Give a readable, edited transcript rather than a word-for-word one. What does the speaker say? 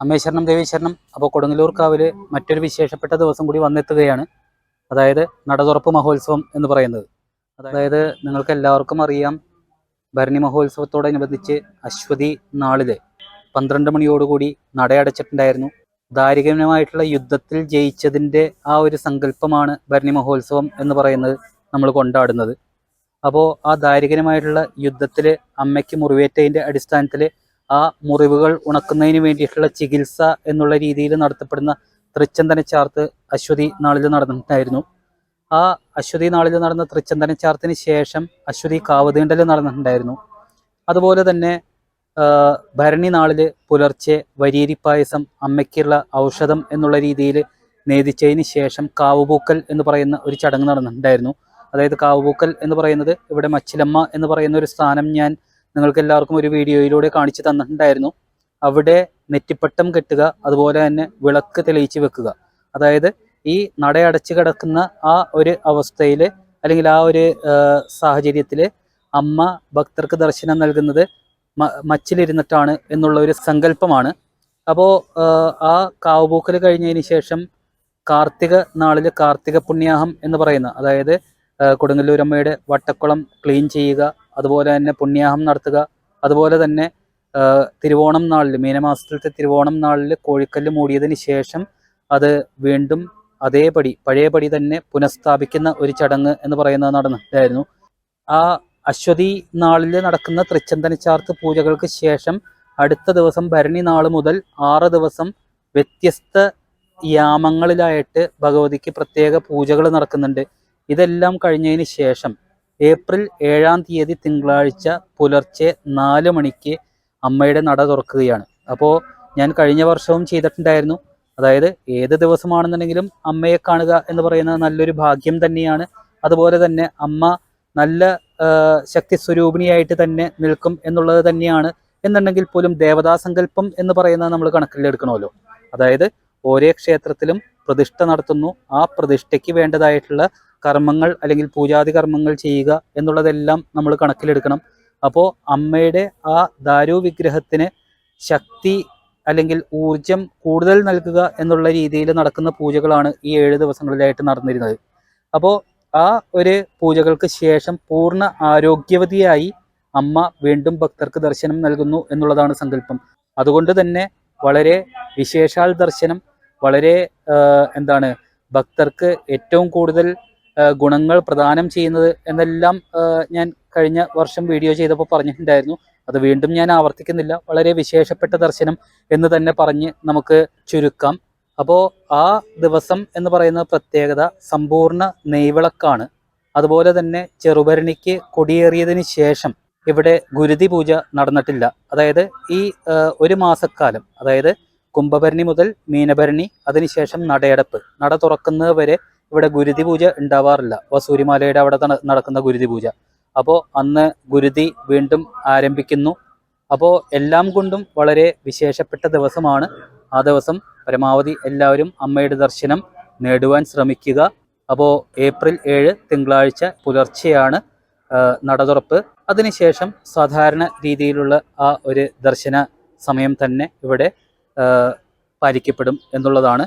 അമ്മേ ശരണം ദേവി ശരണം. അപ്പോൾ കൊടുങ്ങല്ലൂർ കാവില് മറ്റൊരു വിശേഷപ്പെട്ട ദിവസം കൂടി വന്നെത്തുകയാണ്. അതായത് നടതുറപ്പ് മഹോത്സവം എന്ന് പറയുന്നത്. അതായത് നിങ്ങൾക്ക് എല്ലാവർക്കും അറിയാം, ഭരണി മഹോത്സവത്തോടനുബന്ധിച്ച് അശ്വതി നാളില് 12 മണിയോടുകൂടി നടയടച്ചിട്ടുണ്ടായിരുന്നു. ദാരികമായിട്ടുള്ള യുദ്ധത്തിൽ ജയിച്ചതിൻ്റെ ആ ഒരു സങ്കല്പമാണ് ഭരണി മഹോത്സവം എന്ന് പറയുന്നത് നമ്മൾ കൊണ്ടാടുന്നത്. അപ്പോൾ ആ ദാരികരമായിട്ടുള്ള യുദ്ധത്തിൽ അമ്മയ്ക്ക് മുറിവേറ്റതിൻ്റെ അടിസ്ഥാനത്തിൽ ആ മുറിവുകൾ ഉണക്കുന്നതിന് വേണ്ടിയിട്ടുള്ള ചികിത്സ എന്നുള്ള രീതിയിൽ നടത്തപ്പെടുന്ന തൃച്ചന്ദന ചാർത്ത് അശ്വതി നാളിൽ നടന്നിട്ടുണ്ടായിരുന്നു. ആ അശ്വതി നാളിൽ നടന്ന തൃച്ചന്ദന ചാർത്തിന് ശേഷം അശ്വതി കാവുതീണ്ടൽ നടന്നിട്ടുണ്ടായിരുന്നു. അതുപോലെ തന്നെ ഭരണി നാളിൽ പുലർച്ചെ വരീരി പായസം അമ്മയ്ക്കുള്ള ഔഷധം എന്നുള്ള രീതിയിൽ നേദിച്ചതിന് ശേഷം കാവുപൂക്കൽ എന്ന് പറയുന്ന ഒരു ചടങ്ങ് നടന്നിട്ടുണ്ടായിരുന്നു. അതായത് കാവുപൂക്കൽ എന്ന് പറയുന്നത് ഇവിടെ മച്ചിലമ്മ എന്ന് പറയുന്ന ഒരു സ്ഥാനം ഞാൻ നിങ്ങൾക്ക് എല്ലാവർക്കും ഒരു വീഡിയോയിലൂടെ കാണിച്ചു തന്നിട്ടുണ്ടായിരുന്നു. അവിടെ നെറ്റിപ്പട്ടം കെട്ടുക, അതുപോലെ തന്നെ വിളക്ക് തെളിയിച്ച് വെക്കുക. അതായത് ഈ നടയടച്ച് കിടക്കുന്ന ആ ഒരു അവസ്ഥയിൽ അല്ലെങ്കിൽ ആ ഒരു സാഹചര്യത്തിൽ അമ്മ ഭക്തർക്ക് ദർശനം നൽകുന്നത് മച്ചിലിരുന്നിട്ടാണ് എന്നുള്ള ഒരു സങ്കല്പമാണ്. അപ്പോൾ ആ കാവുപൂക്കൽ കഴിഞ്ഞതിന് ശേഷം കാർത്തിക നാളിൽ കാർത്തിക പുണ്യാഹം എന്ന് പറയുന്ന, അതായത് കൊടുങ്ങല്ലൂരമ്മയുടെ വട്ടക്കുളം ക്ലീൻ ചെയ്യുക, അതുപോലെ തന്നെ പുണ്യാഹം നടത്തുക, അതുപോലെ തന്നെ തിരുവോണം നാളിൽ, മീനമാസത്തിലത്തെ തിരുവോണം നാളിൽ കോഴിക്കല്ല് മൂടിയതിന് ശേഷം അത് വീണ്ടും അതേപടി പഴയപടി തന്നെ പുനഃസ്ഥാപിക്കുന്ന ഒരു ചടങ്ങ് എന്ന് പറയുന്നത് നടന്നിട്ടായിരുന്നു. ആ അശ്വതി നാളിൽ നടക്കുന്ന തൃച്ചന്ദന ചാർത്ത് പൂജകൾക്ക് ശേഷം അടുത്ത ദിവസം ഭരണി നാൾ മുതൽ 6 ദിവസം വ്യത്യസ്ത യാമങ്ങളിലായിട്ട് ഭഗവതിക്ക് പ്രത്യേക പൂജകൾ നടക്കുന്നുണ്ട്. ഇതെല്ലാം കഴിഞ്ഞതിന് ശേഷം ഏപ്രിൽ 7-ാം തീയതി തിങ്കളാഴ്ച പുലർച്ചെ 4 മണിക്ക് അമ്മയുടെ നട തുറക്കുകയാണ്. അപ്പോൾ ഞാൻ കഴിഞ്ഞ വർഷവും ചെയ്തിട്ടുണ്ടായിരുന്നു. അതായത് ഏത് ദിവസമാണെന്നുണ്ടെങ്കിലും അമ്മയെ കാണുക എന്ന് പറയുന്നത് നല്ലൊരു ഭാഗ്യം തന്നെയാണ്. അതുപോലെ തന്നെ അമ്മ നല്ല ശക്തി സ്വരൂപിണിയായിട്ട് തന്നെ നിൽക്കും എന്നുള്ളത് തന്നെയാണ്. എന്നുണ്ടെങ്കിൽ പോലും ദേവതാസങ്കല്പം എന്ന് പറയുന്നത് നമ്മൾ കണക്കിലെടുക്കണമല്ലോ. അതായത് ഓരോ ക്ഷേത്രത്തിലും പ്രതിഷ്ഠ നടത്തുന്നു, ആ പ്രതിഷ്ഠയ്ക്ക് വേണ്ടതായിട്ടുള്ള കർമ്മങ്ങൾ അല്ലെങ്കിൽ പൂജാതി കർമ്മങ്ങൾ ചെയ്യുക എന്നുള്ളതെല്ലാം നമ്മൾ കണക്കിലെടുക്കണം. അപ്പോൾ അമ്മയുടെ ആ ദാരു വിഗ്രഹത്തിന് ശക്തി അല്ലെങ്കിൽ ഊർജം കൂടുതൽ നൽകുക എന്നുള്ള രീതിയിൽ നടക്കുന്ന പൂജകളാണ് ഈ 7 ദിവസങ്ങളിലായിട്ട് നടന്നിരുന്നത്. അപ്പോൾ ആ ഒരു പൂജകൾക്ക് ശേഷം പൂർണ്ണ ആരോഗ്യവതിയായി അമ്മ വീണ്ടും ഭക്തർക്ക് ദർശനം നൽകുന്നു എന്നുള്ളതാണ് സങ്കല്പം. അതുകൊണ്ട് തന്നെ വളരെ വിശേഷാൽ ദർശനം, വളരെ ഭക്തർക്ക് ഏറ്റവും കൂടുതൽ ഗുണങ്ങൾ പ്രദാനം ചെയ്യുന്നത് എന്നെല്ലാം ഞാൻ കഴിഞ്ഞ വർഷം വീഡിയോ ചെയ്തപ്പോൾ പറഞ്ഞിട്ടുണ്ടായിരുന്നു. അത് വീണ്ടും ഞാൻ ആവർത്തിക്കുന്നില്ല. വളരെ വിശേഷപ്പെട്ട ദർശനം എന്ന് തന്നെ പറഞ്ഞ് നമുക്ക് ചുരുക്കാം. അപ്പോൾ ആ ദിവസം എന്ന് പറയുന്ന പ്രത്യേകത സമ്പൂർണ്ണ നെയ്വിളക്കാണ്. അതുപോലെ തന്നെ ചെറുഭരണിക്ക് കൊടിയേറിയതിന് ശേഷം ഇവിടെ ഗുരുതി പൂജ നടന്നിട്ടില്ല. അതായത് ഈ ഒരു മാസക്കാലം, അതായത് കുംഭഭരണി മുതൽ മീനഭരണി, അതിനുശേഷം നടയടപ്പ്, നട തുറക്കുന്നത് വരെ ഇവിടെ ഗുരുതി പൂജ ഉണ്ടാവാറില്ല. വസൂരിമാലയുടെ അവിടെ നടക്കുന്ന ഗുരുതി പൂജ. അപ്പോൾ അന്ന് ഗുരുതി വീണ്ടും ആരംഭിക്കുന്നു. അപ്പോൾ എല്ലാം കൊണ്ടും വളരെ വിശേഷപ്പെട്ട ദിവസമാണ്. ആ ദിവസം പരമാവധി എല്ലാവരും അമ്മയുടെ ദർശനം നേടുവാൻ ശ്രമിക്കുക. അപ്പോൾ ഏപ്രിൽ 7 തിങ്കളാഴ്ച പുലർച്ചെയാണ് നടതുറപ്പ്. അതിനുശേഷം സാധാരണ രീതിയിലുള്ള ആ ഒരു ദർശന സമയം തന്നെ ഇവിടെ പാലിക്കപ്പെടും എന്നുള്ളതാണ്.